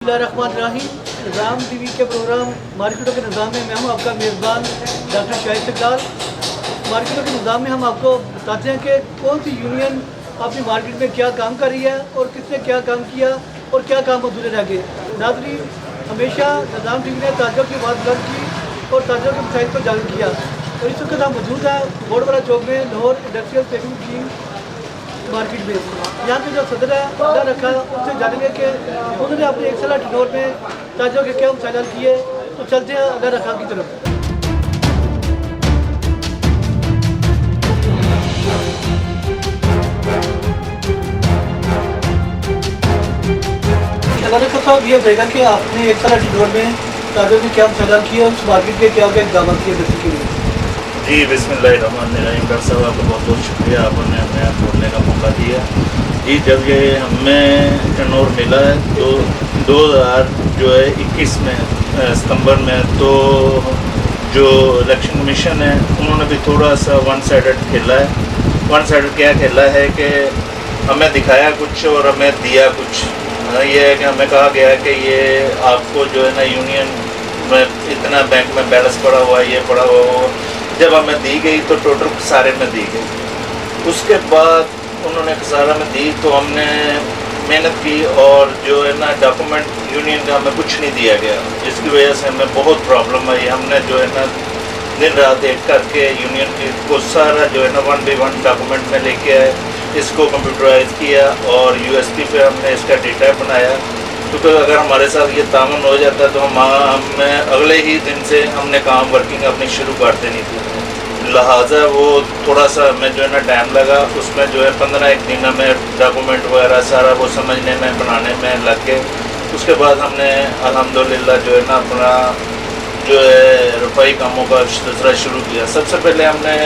Bismillahirrahmanirrahim। نظام T V کے programme مارکیٹوں کے نظام میں ہوں آپ کا میزبان ڈاکٹر شاہد اقبال۔ مارکیٹوں کے نظام میں ہم آپ کو بتاتے ہیں کہ کون سی یونین اپنی مارکیٹ میں کیا کام کر رہی ہے اور کس نے کیا کام کیا اور کیا کام ادھورے رہ گئے۔ ناظرین، ہمیشہ نظام ٹی وی نے تاجروں کی بات بلند کی اور تاجروں کے مسائل کو اجاگر کیا، اور اس وقت ہم موجود ہیں بوڑوالا چوک میں لاہور انڈسٹریل پیکنگ کی مارکیٹ میں۔ یہاں پہ جو صدر ہے اللہ رکھا، ان سے جانیں گے کہ انہوں نے اپنے ایک سالہ ٹنور میں تاجروں کے کیا مسائل حل کیے۔ تو چلتے ہیں اللہ رکھا کی طرف۔ اللہ رکھا صاحب، یہ بتائے گا کہ آپ نے ایک سالہ ٹنور میں تاجروں کے کیا مسائل حل کیے اور اس مارکیٹ کے کیا کیا اقدامات کیے بچے کے لیے؟ جی بسم اللہ الرحمن الرحیم۔ ڈاکٹر صاحب آپ کا بہت بہت شکریہ، آپ نے ہمیں بولنے کا موقع دیا۔ جی جب یہ ہمیں ٹرن اوور ملا ہے تو 2021 میں ستمبر میں، تو جو الیکشن کمیشن ہے انہوں نے بھی تھوڑا سا ون سائڈڈ کھیلا ہے۔ ون سائڈڈ کیا کھیلا ہے کہ ہمیں دکھایا کچھ اور ہمیں دیا کچھ۔ یہ ہے کہ ہمیں کہا گیا ہے کہ یہ آپ کو جو ہے نا یونین میں اتنا بینک میں بیلنس پڑا ہوا ہے، یہ پڑا ہوا۔ جب ہمیں دی گئی تو ٹوٹل خسارے میں دی گئی۔ اس کے بعد انہوں نے خسارہ میں دی تو ہم نے محنت کی اور جو ہے نا ڈاکومنٹ یونین کا ہمیں کچھ نہیں دیا گیا، جس کی وجہ سے ہمیں بہت پرابلم آئی۔ ہم نے جو ہے نا دن رات ایک کر کے یونین کی کو سارا جو ہے نا 1 ڈاکومنٹ میں لے کے آئے، اس کو کمپیوٹرائز کیا اور USB پہ ہم نے اس کا ڈیٹا بنایا، کیونکہ اگر ہمارے ساتھ یہ تعاون ہو جاتا ہے تو ہمیں اگلے ہی دن سے ہم نے کام ورکنگ اپنی شروع کر دینی تھی۔ لہٰذا وہ تھوڑا سا ہمیں جو ہے نا ٹائم لگا، اس میں جو ہے 15 دن ہمیں ڈاکومنٹ وغیرہ سارا وہ سمجھنے میں بنانے میں لگ گئے۔ اس کے بعد ہم نے الحمدللہ جو ہے نا اپنا جو ہے رفائی کاموں کا سلسلہ شروع کیا۔ سب سے پہلے ہم نے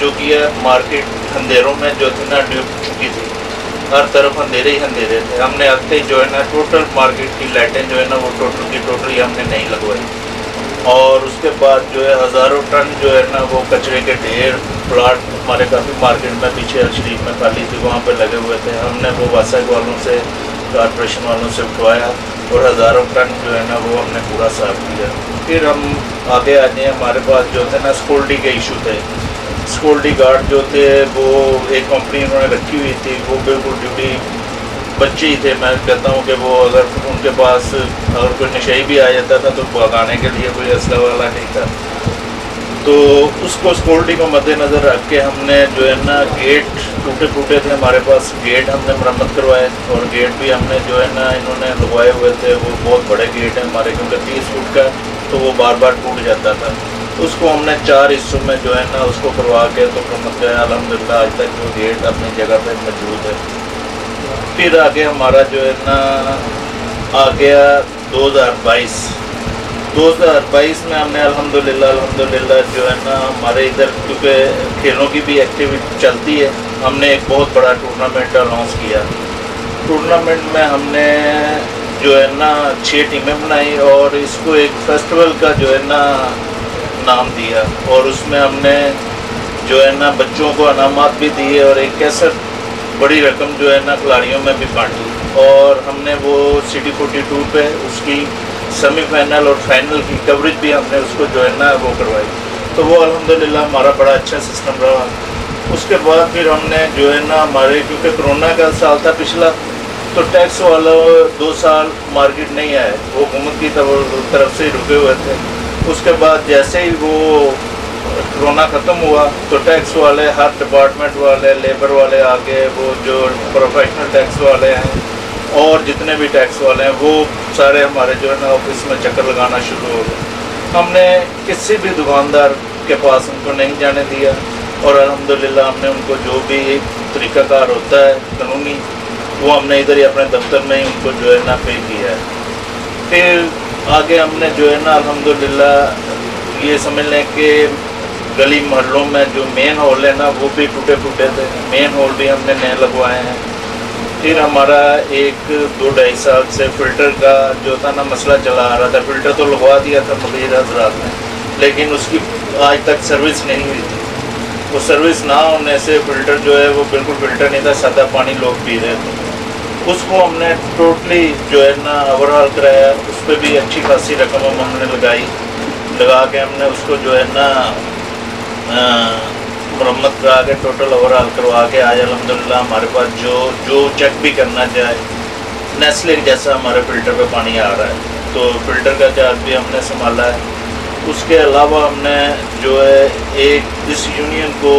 جو کیا مارکیٹ اندھیروں میں جو تھی نا ڈوب چکی تھی، ہر طرف اندھیرے ہی اندھیرے تھے۔ ہم نے آتے ہی جو ہے نا ٹوٹل مارکیٹ کی لائٹیں جو ہے نا وہ ٹوٹل کی ٹوٹلی ہم نے نہیں لگوائی، اور اس کے بعد جو ہے ہزاروں ٹن جو ہے نا وہ کچرے کے ڈھیر پلاٹ ہمارے کافی مارکیٹ میں پیچھے شریف میں خالی تھی، وہاں پہ لگے ہوئے تھے۔ ہم نے وہ واسائق والوں سے کارپوریشن والوں سے اٹھوایا اور ہزاروں ٹن جو ہے نا وہ ہم نے پورا صاف کیا۔ پھر ہم آگے آ جائیں، ہمارے پاس جو تھے نا سیکورٹی کے ایشو تھے۔ سیکورٹی گارڈ جو تھے وہ ایک کمپنی انہوں نے رکھی ہوئی تھی، وہ بالکل ڈیوٹی بچے ہی تھے۔ میں کہتا ہوں کہ وہ اگر ان کے پاس اگر کوئی نشئی بھی آ جاتا تھا تو بھگانے کے لیے کوئی اسلحہ والا نہیں تھا۔ تو اس کو سیکورٹی کو مد نظر رکھ کے ہم نے جو ہے نا گیٹ ٹوٹے پھوٹے تھے ہمارے پاس، گیٹ ہم نے مرمت کروائے، اور گیٹ بھی ہم نے جو ہے نا انہوں نے لگوائے ہوئے تھے۔ وہ بہت بڑے گیٹ ہیں ہمارے، کیونکہ 30 فٹ کا تو وہ بار بار ٹوٹ جاتا تھا۔ اس کو ہم نے 4 حصوں میں جو ہے نا اس کو کروا کے تو مرمت کرایا۔ الحمدللہ آج تک وہ گیٹ اپنی جگہ پہ موجود ہے۔ پھر آگے ہمارا جو ہے نا آ گیا 2022 میں ہم نے الحمدللہ جو ہے نا ہمارے ادھر کیونکہ کھیلوں کی بھی ایکٹیویٹی چلتی ہے، ہم نے ایک بہت بڑا ٹورنامنٹ اناؤنس کیا۔ ٹورنامنٹ میں ہم نے جو ہے نا 6 ٹیمیں بنائی اور اس کو ایک فیسٹیول کا جو ہے نا نام دیا، اور اس میں ہم نے جو ہے نا بچوں کو انعامات بھی دیے اور ایک کیسٹ بڑی رقم جو ہے نا کھلاڑیوں میں بھی بانٹی، اور ہم نے وہ سٹی 42 پہ اس کی سیمی فائنل اور فائنل کی کوریج بھی ہم نے اس کو جو ہے نا وہ کروائی۔ تو وہ الحمدللہ ہمارا بڑا اچھا سسٹم رہا۔ اس کے بعد پھر ہم نے جو ہے نا ہمارے کیونکہ کرونا کا سال تھا پچھلا، تو ٹیکس والوں 2 سال مارکیٹ نہیں آئے، وہ حکومت کی طرف سے رکے ہوئے تھے۔ اس کے بعد جیسے ہی وہ کرونا ختم ہوا تو ٹیکس والے، ہر ڈپارٹمنٹ والے، لیبر والے آگے، وہ جو پروفیشنل ٹیکس والے ہیں اور جتنے بھی ٹیکس والے ہیں وہ سارے ہمارے جو ہے نا آفس میں چکر لگانا شروع ہو گئے۔ ہم نے کسی بھی دکاندار کے پاس ان کو نہیں جانے دیا، اور الحمدللہ ہم نے ان کو جو بھی ایک طریقہ کار ہوتا ہے قانونی، وہ ہم نے ادھر ہی اپنے دفتر میں ہی ان کو جو ہے نا پے کیا ہے۔ پھر آگے ہم نے جو ہے نا الحمدللہ یہ سمجھ لیں کہ گلی محلوں میں جو مین ہال ہے نا وہ بھی ٹوٹے پھوٹے تھے، مین ہال بھی ہم نے نئے لگوائے ہیں۔ پھر ہمارا 1-2-2.5 سال سے فلٹر کا جو تھا نا مسئلہ چلا آ رہا تھا۔ فلٹر تو لگوا دیا تھا مدیر حضرات نے، لیکن اس کی آج تک سروس نہیں ہوئی تھی۔ وہ سروس نہ ہونے سے فلٹر جو ہے وہ بالکل فلٹر نہیں تھا، سادہ پانی لوگ پی رہے تھے۔ اس کو ہم نے ٹوٹلی جو ہے نا اوور ہال کرایا. اس پہ بھی اچھی خاصی رقم ہم نے لگا کے ہم نے اس کو جو ہے نا مرمت کرا کے ٹوٹل اوور آل کروا کے آج الحمدللہ ہمارے پاس جو چیک بھی کرنا چاہے نیسلے جیسا ہمارے فلٹر پہ پانی آ رہا ہے. تو فلٹر کا چارج بھی ہم نے سنبھالا ہے. اس کے علاوہ ہم نے جو ہے ایک اس یونین کو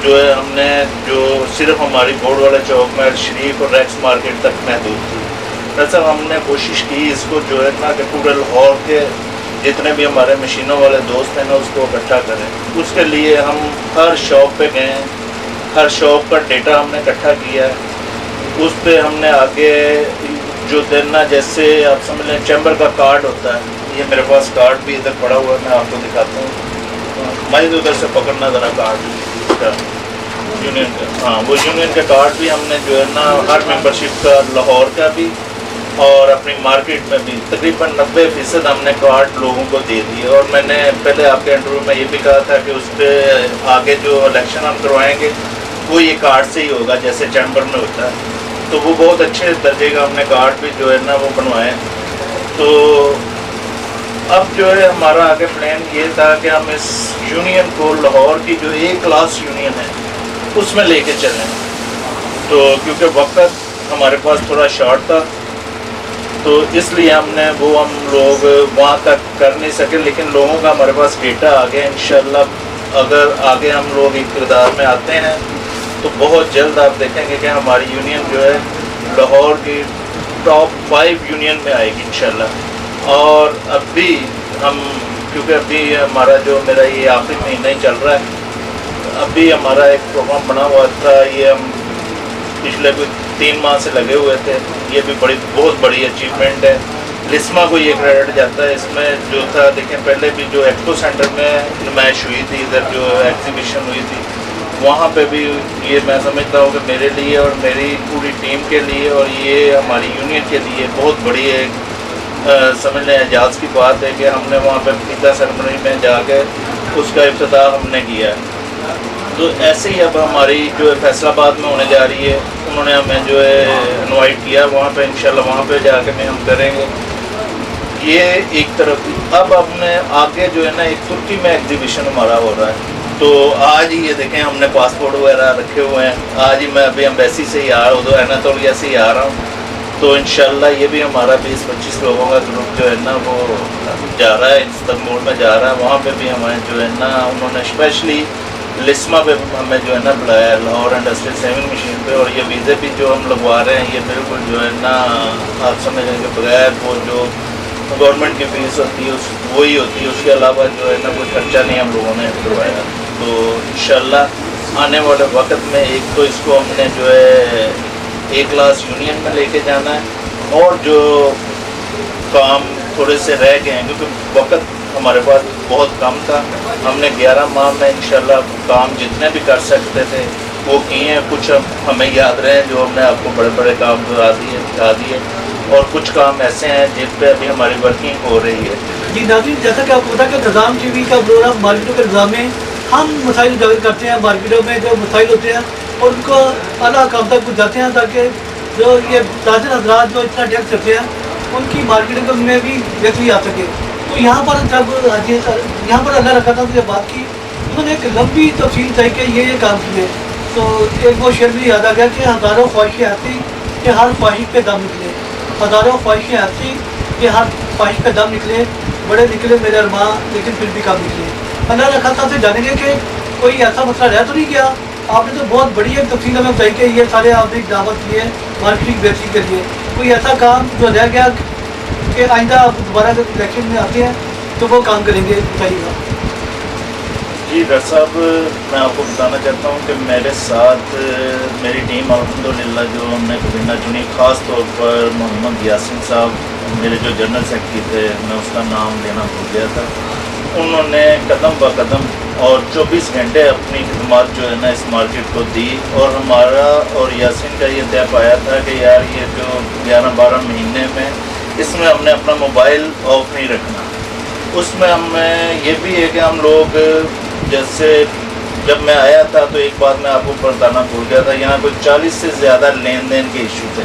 جو ہے ہم نے جو صرف ہماری بورڈ والے چوک میں شریف اور ریکس مارکیٹ تک محدود تھی. دراصل ہم نے کوشش کی اس کو جو ہے نا کہ پورے لاہور کے جتنے بھی ہمارے مشینوں والے دوست ہیں نا اس کو اکٹھا کریں. اس کے لیے ہم ہر شاپ پہ گئے ہیں, ہر شاپ کا ڈیٹا ہم نے اکٹھا کیا ہے. اس پہ ہم نے آگے جو دینا جیسے آپ سمجھ لیں چیمبر کا کارڈ ہوتا ہے, یہ میرے پاس کارڈ بھی ادھر پڑا ہوا ہے, میں آپ کو دکھاتا ہوں. مجھے ادھر سے پکڑنا ذرا کارڈ کا یونین کا, ہاں وہ یونین کا کارڈ بھی ہم نے جو ہے نا ہر ممبرشپ کا لاہور کا بھی اور اپنی مارکیٹ میں بھی تقریباً 90% ہم نے کارڈ لوگوں کو دے دیے. اور میں نے پہلے آپ کے انٹرویو میں یہ بھی کہا تھا کہ اس پہ آگے جو الیکشن ہم کروائیں گے وہ یہ کارڈ سے ہی ہوگا جیسے چیمبر میں ہوتا ہے. تو وہ بہت اچھے درجے کا ہم نے کارڈ بھی جو ہے نا وہ بنوائے. تو اب جو ہے ہمارا آگے پلان یہ تھا کہ ہم اس یونین کو لاہور کی جو اے کلاس یونین ہے اس میں لے کے چلیں. تو کیونکہ وقت ہمارے پاس تھوڑا شارٹ تھا تو اس لیے ہم لوگ وہاں تک کر نہیں سکے. لیکن لوگوں کا ہمارے پاس ڈیٹا آ گیا. انشاءاللہ اگر آگے ہم لوگ اقتدار میں آتے ہیں تو بہت جلد آپ دیکھیں گے کہ ہماری یونین جو ہے لاہور کی ٹاپ 5 یونین میں آئے گی انشاءاللہ. اور اب بھی ہم کیونکہ ابھی ہمارا جو میرا یہ آخری مہینہ ہی چل رہا ہے, ابھی ہمارا ایک پروگرام بنا ہوا تھا, یہ ہم پچھلے 3 ماہ سے لگے ہوئے تھے. یہ بھی بہت بڑی اچیومنٹ ہے. لسما کو یہ کریڈٹ جاتا ہے. اس میں جو تھا دیکھیں پہلے بھی جو ایکسپو سینٹر میں نمائش ہوئی تھی, ادھر جو ایگزیبیشن ہوئی تھی, وہاں پہ بھی یہ میں سمجھتا ہوں کہ میرے لیے اور میری پوری ٹیم کے لیے اور یہ ہماری یونین کے لیے بہت بڑی ایک سمجھ لیں اعجاز کی بات ہے کہ ہم نے وہاں پہ عقیدہ سرمنی میں جا کے اس کا افتتاح ہم نے کیا ہے. تو ایسے ہی اب ہماری جو ہے فیصل آباد میں ہونے جا رہی ہے. انہوں نے ہمیں جو ہے انوائٹ کیا وہاں پہ, انشاءاللہ وہاں پہ جا کے ہم کریں گے. یہ ایک طرف. اب ہم نے آگے جو ہے نا ایک ترکی میں ایگزیبیشن ہمارا ہو رہا ہے. تو آج ہی یہ دیکھیں ہم نے پاسپورٹ وغیرہ رکھے ہوئے ہیں. آج ہی میں ابھی ایمبیسی سے ہی آ رہا ہوں, ایناتولیا سے ہی آ رہا ہوں. تو انشاءاللہ یہ بھی ہمارا 20-25 لوگوں کا گروپ جو ہے نا وہ جا رہا ہے, استنبول میں جا رہا ہے. وہاں پہ بھی ہمیں جو ہے نا انہوں نے اسپیشلی لسما پہ ہمیں جو ہے نا بلایا, لاہور انڈسٹریل سیونگ مشین پہ. اور یہ ویزے بھی جو ہم لگوا رہے ہیں یہ بالکل جو ہے نا آپ سمجھ لیں کہ بغیر وہ جو گورنمنٹ کی فیس ہوتی ہے وہی ہوتی ہے. اس کے علاوہ جو ہے نا کوئی خرچہ نہیں ہم لوگوں نے کروایا. تو انشاءاللہ آنے والے وقت میں ایک تو اس کو ہم نے جو ہے اے کلاس یونین میں لے کے جانا ہے, اور جو کام تھوڑے سے رہ گئے ہیں کیونکہ وقت ہمارے پاس بہت کم تھا. ہم نے 11 ماہ میں انشاءاللہ کام جتنے بھی کر سکتے تھے وہ کیے ہیں. کچھ ہمیں یاد رہے جو ہم نے آپ کو بڑے بڑے کام دکھا دیے, اور کچھ کام ایسے ہیں جن پہ ابھی ہماری ورکنگ ہو رہی ہے. جی ناظرین, جیسا کہ آپ کو پتا کہ نظام ٹی وی کا پروگرام مارکیٹوں کے نظام میں ہم مسائل اجاگر کرتے ہیں. مارکیٹوں میں جو مسائل ہوتے ہیں اور ان کو اعلیٰ حکام تک پہنچاتے ہیں تاکہ جو یہ تاجر حضرات جو اتنا ٹیکس کرتے ہیں ان کی مارکیٹنگ میں بھی بہتری آ سکے. تو یہاں پر جب یہاں پر اللہ رکھا تھا تو یہ بات کی, انہوں نے ایک لمبی تفصیل تھی کہ یہ کام کیے. تو ایک وہ شعر بھی یاد آ گیا کہ ہزاروں خواہشیں آتی کہ ہر خواہش پہ دم نکلے, ہزاروں خواہشیں آتی کہ ہر خواہش پہ دم نکلے, بڑے نکلے میرے ارمان لیکن پھر بھی کم نکلے. اللہ رکھا تھا سے جانیں گے کہ کوئی ایسا مسئلہ رہ تو نہیں گیا. آپ نے تو بہت بڑی ایک تفصیل ہمیں بتائی کہ یہ سارے آپ نے اقدامات کیے مارکیٹنگ بہتری کے لیے. کوئی ایسا کام جو رہ گیا کہ آئندہ آپ دوبارہ جب الیکشن میں آتے ہیں تو وہ کام کریں گے, بتائیے گا. جی ڈاکٹر صاحب, میں آپ کو بتانا چاہتا ہوں کہ میرے ساتھ میری ٹیم الحمدللہ جو ہم نے کابینہ چنی, خاص طور پر محمد یاسین صاحب میرے جو جنرل سیکرٹری تھے, میں اس کا نام لینا بھول گیا تھا. انہوں نے قدم بہ قدم اور 24 گھنٹے اپنی خدمات جو ہے نا اس مارکیٹ کو دی. اور ہمارا اور یاسین کا یہ طے پایا تھا کہ یار یہ جو 11-12 مہینے میں اس میں ہم نے اپنا موبائل آف نہیں رکھنا. اس میں ہمیں یہ بھی ہے کہ ہم لوگ جیسے جب میں آیا تھا تو ایک بات میں آپ کو بتانا بھول گیا تھا, یہاں کوئی 40 سے زیادہ لین دین کے ایشو تھے.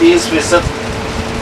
30%